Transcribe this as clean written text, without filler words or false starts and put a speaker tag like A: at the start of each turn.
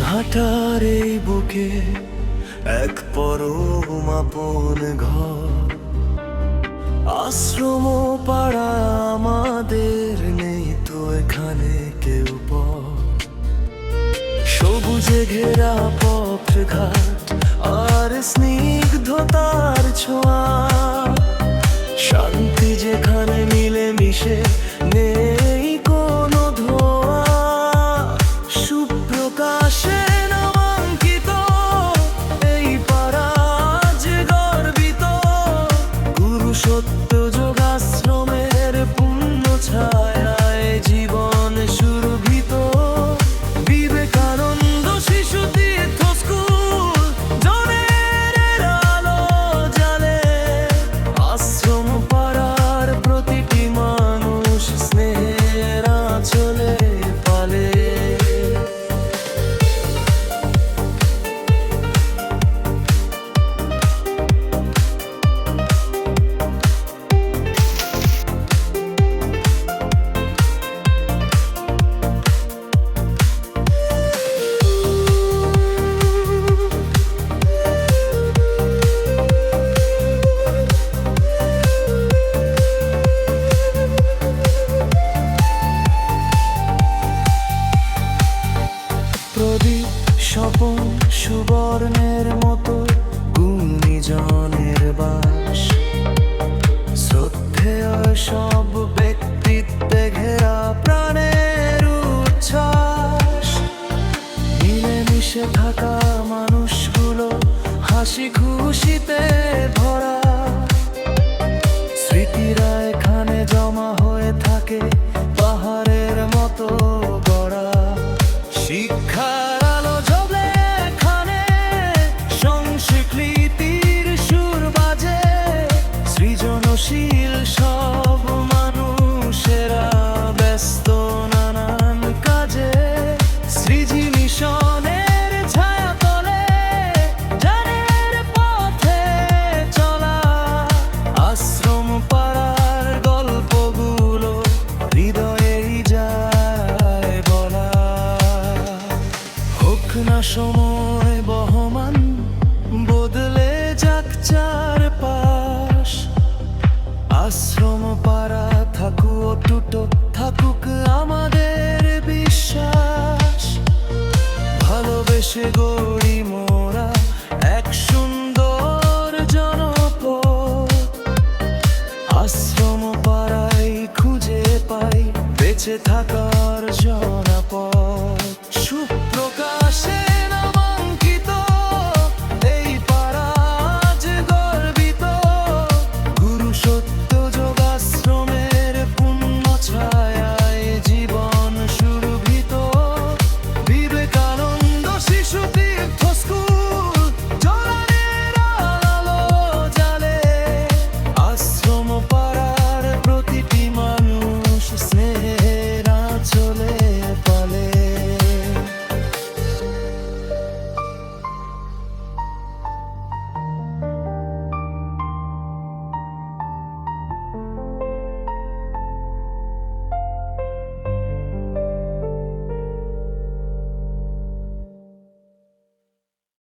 A: হাটার এই বুকে এক পরম আপন ঘর, আশ্রম পাড়া আমাদের নেই তো এখানে কেউ পর। সবুজে ঘেরা পথ ঘাট আর স্নিগ্ধতার ছোঁয়া, শান্তি যেখানে মিলে মিশে নেই কোনো ধোঁয়া। সুপ্রকাশে নামাঙ্কিত এই পাড়া যে গর্বিত, গুরু সত্য যোগাশ্রমের পুণ্য ছায়ায় জীবন সুরভিত। বিবেকানন্দ শিশু তীর্থ স্কুল জনের আলো জালে, আশ্রম পাড়ার প্রতিটি মানুষ স্নেহের আঁচলে পালে। প্রদীপ স্বপন সুবর্ণের মতো গুণীজনের বাস, শ্রদ্ধেয় সব ব্যক্তিত্বে ঘেরা প্রাণের উচ্ছ্বাস। মিলেমিশে থাকা মানুষগুলো হাসি খুশিতে ভরা, স্মৃতিরা এখানে জমা হয়ে থাকে পাহাড়ের মতো গড়া। শিক্ষার আলো জ্বলে এখানে, সংস্কৃতির সুর বাজে, সৃজনশীল সব মানুষেরা ব্যস্ত নানান কাজে। সৃজি মিশনের ছায়া তলে জানের পথে চলা, আশ্রম পাড়ার গল্পগুলো হৃদয়েই যায় বলা। হোক না সময় বহমান, বদলে যাক চারপাশ, আশ্রম পাড়া থাকুক অটুট থাকুক আমাদের বিশ্বাস। ভালোবেসে গড়ি মোরা এক সুন্দর জনপদ, আশ্রম পাড়ায় খুঁজে পাই বেঁচে থাকা